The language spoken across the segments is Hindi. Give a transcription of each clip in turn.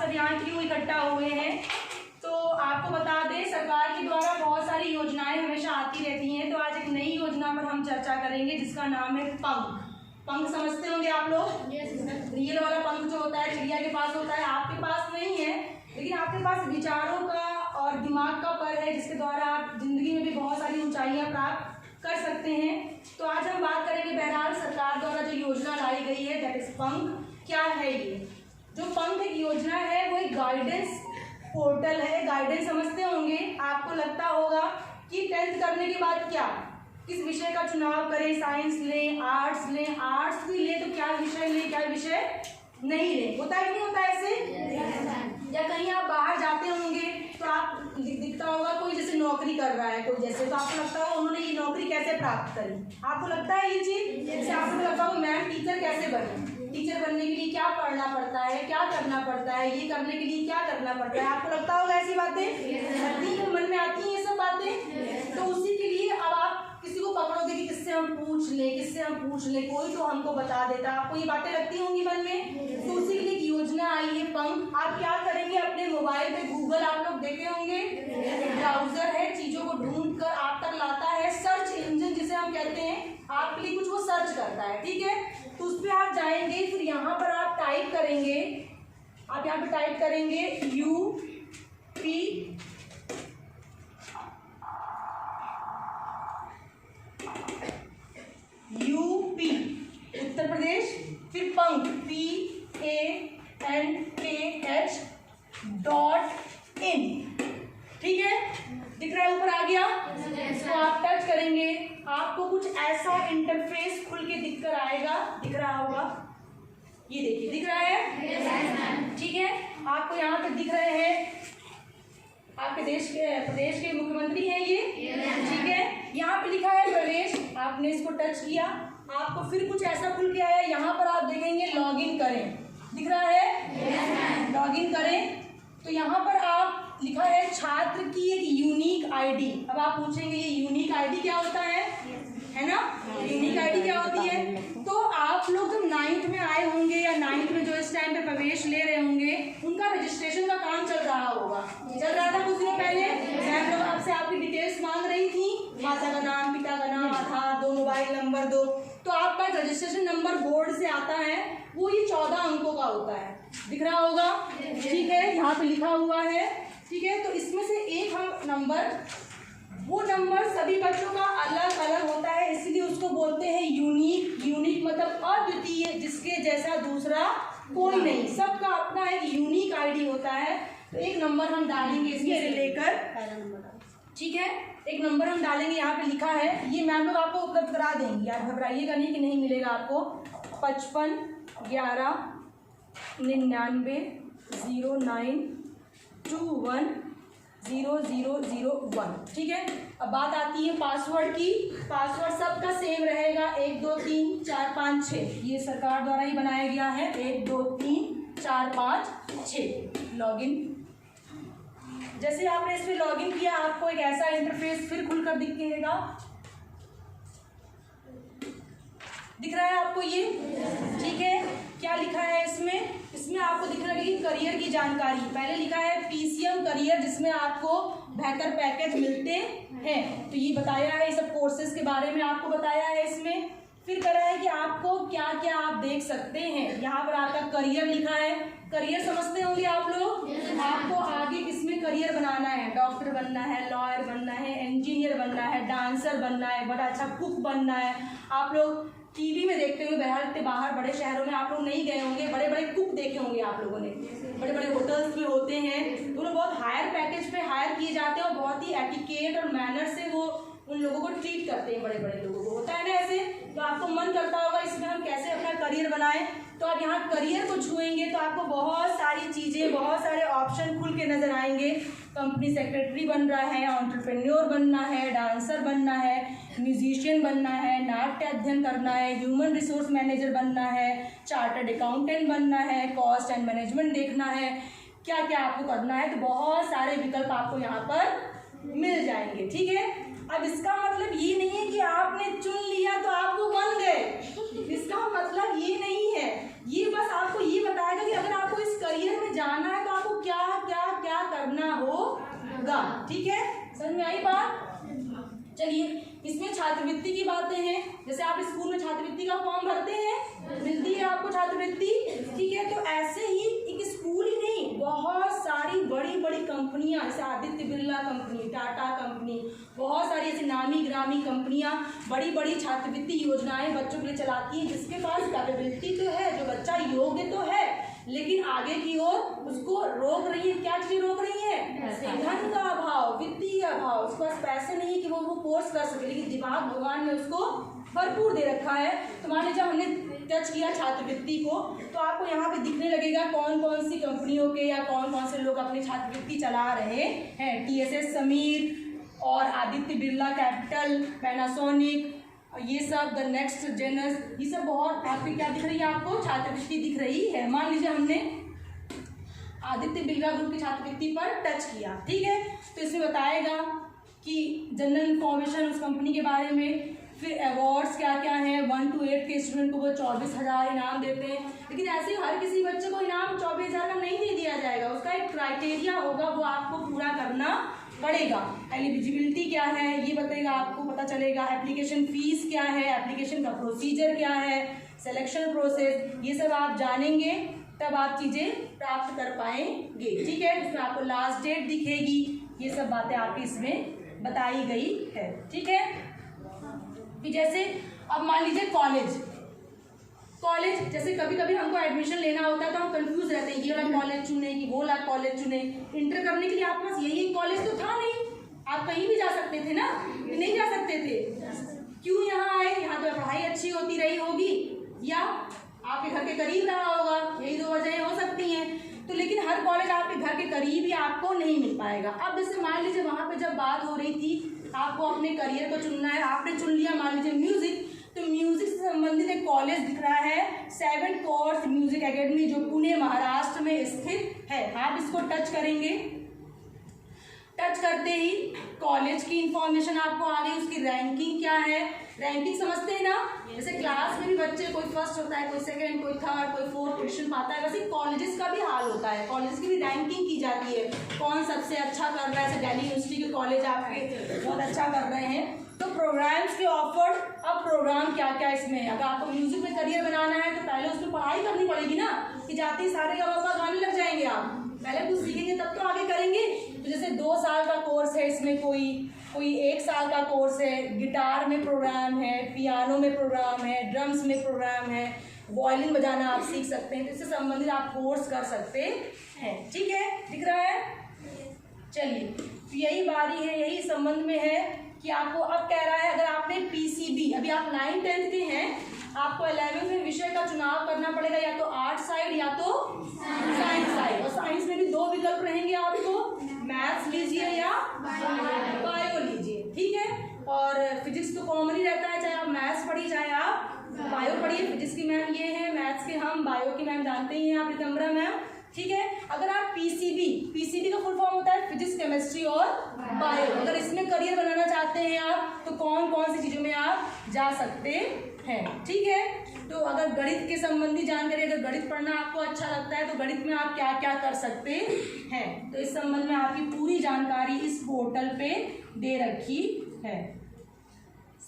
सब यहाँ क्यों इकट्ठा हुए हैं। तो आपको बता दें, सरकार के द्वारा बहुत सारी योजनाएं हमेशा आती रहती हैं। तो आज एक नई योजना पर हम चर्चा करेंगे जिसका नाम है पंख। पंख समझते होंगे आप लोग। रियल वाला पंख जो होता है चिड़िया के पास होता है, आपके पास नहीं है, लेकिन आपके पास विचारों का और दिमाग का पर है जिसके द्वारा आप जिंदगी में भी बहुत सारी ऊंचाइयां प्राप्त कर सकते हैं। तो आज हम बात करेंगे बहरहाल सरकार द्वारा जो योजना लाई गई है, दैट इज पंख। क्या है ये जो पंख एक योजना है? वो एक गाइडेंस पोर्टल है। गाइडेंस समझते होंगे। आपको लगता होगा कि 10th करने के बाद क्या, किस विषय का चुनाव करें, साइंस लें, आर्ट्स लें, आर्ट्स भी लें तो क्या विषय लें, क्या विषय नहीं लें, होता है नहीं होता ऐसे? या कहीं आप बाहर जाते होंगे तो आप दिखता होगा कोई जैसे नौकरी कर रहा है कोई जैसे, तो आपको लगता होगा उन्होंने ये नौकरी कैसे प्राप्त करी। आपको लगता है ये चीज? जैसे आपको लगता होगा मैम टीचर कैसे बने, टीचर बनने के लिए क्या पढ़ना पड़ता है, क्या करना पड़ता है, ये करने के लिए क्या करना पड़ता है। आपको लगता होगा ऐसी बातें मन में आती हैं ये सब बातें। तो उसी के लिए अब आप किसी को पकड़ोगे कि किससे हम पूछ लें, किससे हम पूछ लें, कोई तो हमको बता देता। आपको ये बातें लगती होंगी मन में। तो उसी के लिए एक योजना आई है पंख। आप क्या करेंगे, अपने मोबाइल पे गूगल आप लोग देखे होंगे, एक ब्राउजर है, चीजों को ढूंढ कर आप तक लाता है, सर्च इंजन जिसे हम कहते हैं, आपके लिए कुछ वो सर्च करता है, ठीक है। तो उस पर आप जाएंगे, फिर यहाँ पर आप टाइप करेंगे, आप यहाँ पे टाइप करेंगे यूपी उत्तर प्रदेश, फिर पंख PANKH.in, ठीक है। दिख रहा है ऊपर आ गया। इसको आप टच करेंगे, आपको कुछ ऐसा इंटरफेस खुल के दिख कर आएगा, दिख रहा होगा, ये देखिए दिख रहा है, ठीक है। आपको यहाँ पे दिख रहे हैं आपके प्रदेश के मुख्यमंत्री हैं ये, ठीक है। यहाँ पे लिखा है प्रदेश, आपने इसको टच किया, आपको फिर कुछ ऐसा खुल के आया, यहाँ पर आप देखेंगे लॉगिन करें, दिख रहा है, लॉगिन करें। तो यहाँ पर आप लिखा है छात्र की एक यूनिक आईडी। अब आप पूछेंगे ये यूनिक आईडी क्या होता है ना, यूनिक आईडी क्या होती है? तो आप लोग जब 9th में आए होंगे या 9th में जो इस टाइम पे प्रवेश ले रहे होंगे, उनका रजिस्ट्रेशन का काम चल रहा होगा, चल रहा था कुछ दिनों पहले। मैम लोग आपसे आपकी डिटेल्स मांग रही थी, माता का नाम, पिता का नाम, आधार दो, मोबाइल नंबर दो। तो आपका रजिस्ट्रेशन नंबर बोर्ड से आता है, वो ये 14 अंकों का होता है, दिख रहा होगा, ठीक है, यहाँ पे लिखा हुआ है, ठीक है। तो इसमें से एक हम नंबर, वो नंबर सभी बच्चों का अलग अलग होता है, इसलिए उसको बोलते हैं यूनिक। यूनिक मतलब अद्वितीय, जिसके जैसा दूसरा कोई नहीं, सबका अपना एक यूनिक आईडी होता है। तो एक नंबर हम डालेंगे इसमें से लेकर, ठीक है, एक नंबर हम डालेंगे, यहाँ पे लिखा है, ये मैम लोग आपको उपलब्ध करा देंगी, आप घबराइएगा नहीं कि नहीं मिलेगा आपको। 55 11 99 09 21 0001, ठीक है। अब बात आती है पासवर्ड की। पासवर्ड सबका सेम रहेगा, 1 2 3 4 5 6, ये सरकार द्वारा ही बनाया गया है, 1 2 3 4 5 6। लॉगिन, जैसे आपने इसमें लॉगिन किया, आपको एक ऐसा इंटरफेस फिर खुलकर दिखेगा, दिख रहा है आपको ये, ठीक है। क्या लिखा है इसमें? इसमें आपको दिख रहा है कि करियर की जानकारी, पहले लिखा है PCM करियर, जिसमें आपको बेहतर पैकेज मिलते हैं। तो ये बताया है, सब कोर्सेज के बारे में आपको बताया है इसमें। फिर करा है कि आपको क्या क्या आप देख सकते हैं। यहाँ पर आपका करियर लिखा है, करियर समझते होंगे आप लोग, आपको आगे किसमें करियर बनाना है, डॉक्टर बनना है, लॉयर बनना है, इंजीनियर बनना है, डांसर बनना है, बड़ा अच्छा कुक बनना है। आप लोग टीवी में देखते हुए बाहर बड़े शहरों में आप लोग नहीं गए होंगे, बड़े बड़े कुक देखे होंगे आप लोगों ने, बड़े बड़े होटल्स में होते हैं, तो वो बहुत हायर पैकेज पे हायर किए जाते हैं और बहुत ही एटिकेट और मैनर से वो उन लोगों को ट्रीट करते हैं, बड़े बड़े लोगों को, होता है ना ऐसे। तो आपको मन करता होगा इसमें हम कैसे अपना करियर बनाएं, तो आप यहाँ करियर को छुएंगे तो आपको बहुत सारी चीज़ें, बहुत सारे ऑप्शन खुल के नजर आएंगे। कंपनी सेक्रेटरी बन रहा है, एंटरप्रेन्योर बनना है, डांसर बनना है, म्यूजिशियन बनना है, नाट्य अध्ययन करना है, ह्यूमन रिसोर्स मैनेजर बनना है, चार्टर्ड अकाउंटेंट बनना है, कॉस्ट एंड मैनेजमेंट देखना है, क्या क्या आपको करना है। तो बहुत सारे विकल्प आपको यहाँ पर मिल जाएंगे, ठीक है। अब इसका मतलब ये नहीं है कि आपने चुन लिया तो आप वो बन गए, इसका मतलब ये नहीं है, ये बस आपको ये बताएगा कि अगर आपको इस करियर में जाना है तो आपको करना होगा। ठीक है, समझ में आई बात? चलिए, इसमें छात्रवृत्ति की बातें हैं। जैसे आप स्कूल में छात्रवृत्ति का फॉर्म भरते हैं, मिलती है आपको छात्रवृत्ति। ठीक है, तो ऐसे ही एक स्कूल ही नहीं, बहुत सारी बड़ी बड़ी कंपनियां, जैसे आदित्य बिरला कंपनी, टाटा कंपनी, बहुत सारी ऐसी नामी ग्रामी कंपनियां बड़ी बड़ी छात्रवृत्ति योजनाएं बच्चों के लिए चलाती हैं। जिसके पास कैपेबिलिटी तो है, जो बच्चा योग्य तो है, लेकिन आगे की ओर उसको रोक रही है। क्या चीज रोक रही है? धन का अभाव, वित्तीय अभाव। उसके पास पैसे नहीं है कि वो कोर्स कर सके, लेकिन दिमाग भगवान ने उसको भरपूर दे रखा है। तो मान लीजिए हमने टच किया छात्रवृत्ति को, तो आपको यहाँ पे दिखने लगेगा कौन कौन सी कंपनियों के या कौन कौन से लोग अपनी छात्रवृत्ति चला रहे हैं। TSS समीर और आदित्य बिरला कैपिटल, पैनासोनिक, ये सब द नेक्स्ट जेनस, ये सब बहुत आपकी क्या दिख रही है? आपको छात्रवृत्ति दिख रही है। मान लीजिए हमने आदित्य बिरला ग्रुप की छात्रवृत्ति पर टच किया। ठीक है, तो इसमें बताएगा कि जनरल इंफॉर्मेशन उस कंपनी के बारे में, फिर अवार्ड्स क्या क्या हैं। 1 to 8 के स्टूडेंट को वो 24,000 इनाम देते हैं। लेकिन ऐसे ही हर किसी बच्चे को इनाम 24,000 का नहीं दे दिया जाएगा। उसका एक क्राइटेरिया होगा, वो आपको पूरा करना पड़ेगा। एलिजिबिलिटी क्या है ये बताएगा, आपको पता चलेगा। एप्लीकेशन फीस क्या है, एप्लीकेशन का प्रोसीजर क्या है, सिलेक्शन प्रोसेस, ये सब आप जानेंगे तब आप चीज़ें प्राप्त कर पाएंगे। ठीक है, इसमें आपको लास्ट डेट दिखेगी, ये सब बातें आपकी इसमें बताई गई है। ठीक है, कि जैसे अब मान लीजिए कॉलेज, जैसे कभी कभी हमको एडमिशन लेना होता है तो हम कंफ्यूज रहते हैं, ये वाला कॉलेज चुने कि वो वाला कॉलेज चुने। इंटर करने के लिए आपके पास यही एक कॉलेज तो था नहीं, आप कहीं भी जा सकते थे ना, नहीं जा सकते थे। क्यों यहाँ आए? यहाँ तो पढ़ाई अच्छी होती रही होगी या आपके घर के करीब रहा होगा, यही दो वजह हो सकती हैं। तो लेकिन हर कॉलेज आपके घर के करीब ही आपको नहीं मिल पाएगा। अब जैसे मान लीजिए वहाँ पे जब बात हो रही थी आपको अपने करियर को चुनना है, आपने चुन लिया मान लीजिए म्यूजिक, तो म्यूजिक से संबंधित एक कॉलेज दिख रहा है 7 कोर्स म्यूजिक एकेडमी, जो पुणे महाराष्ट्र में स्थित है। आप इसको टच करेंगे, टच करते ही कॉलेज की इंफॉर्मेशन आपको आ गई, उसकी रैंकिंग क्या है। रैंकिंग समझते हैं ना, जैसे क्लास में भी बच्चे कोई फर्स्ट होता है, कोई सेकंड, कोई थर्ड, कोई फोर्थ पोजीशन पाता है, वैसे कॉलेजेस का भी हाल होता है। कॉलेज की भी रैंकिंग की जाती है, कौन सबसे अच्छा कर रहा है। जैसे दिल्ली यूनिवर्सिटी के कॉलेज आपके बहुत अच्छा कर रहे हैं। तो प्रोग्राम्स के ऑफर्ड, अब प्रोग्राम क्या क्या इसमें है। अगर आपको म्यूजिक में करियर बनाना है तो पहले उसमें पढ़ाई करनी पड़ेगी ना, कि जाते ही सारे गाने लग जाएंगे। आप पहले कुछ सीखेंगे तब तो आगे करेंगे। तो जैसे 2 साल का कोर्स है, इसमें कोई 1 साल का कोर्स है। गिटार में प्रोग्राम है, पियानो में प्रोग्राम है, ड्रम्स में प्रोग्राम है, वायलिन बजाना आप सीख सकते हैं। तो इससे संबंधित आप कोर्स कर सकते हैं। ठीक है, दिख रहा है? चलिए, तो यही बारी है, यही संबंध में है कि आपको अब कह रहा है, अगर आपने PCB, अभी आप 9th-10th के हैं, आपको 11th में विषय का चुनाव करना पड़ेगा, या तो आर्ट साइड या तो साइंस साइड। और साइंस में भी 2 विकल्प रहेंगे आपको, मैथ्स लीजिए या बायो लीजिए। ठीक है, और फिजिक्स तो कॉमन ही रहता है, चाहे आप मैथ्स पढ़िए चाहे आप बायो पढ़िए। फिजिक्स की मैम ये है, मैथ्स के हम, बायो की मैम जानते ही हैं आप, रितंबरा मैम। ठीक है, अगर आप PCB का फुल फॉर्म होता है फिजिक्स, केमिस्ट्री और बायो। अगर इसमें करियर बनाना चाहते हैं आप, तो कौन कौन सी चीज़ों में आप जा सकते हैं। ठीक है, तो अगर गणित के संबंधी जानकारी, अगर गणित पढ़ना आपको अच्छा लगता है तो गणित में आप क्या क्या कर सकते हैं, तो इस संबंध में आपकी पूरी जानकारी इस पोर्टल पे दे रखी है।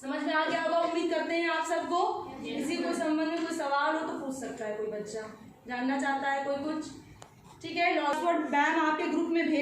समझ में आ गया होगा, उम्मीद करते हैं आप सबको। किसी को संबंध में कोई सवाल हो तो पूछ सकता है, कोई बच्चा जानना चाहता है कोई कुछ। ठीक है, लॉक्सफोर्ड मैम आपके ग्रुप में भेज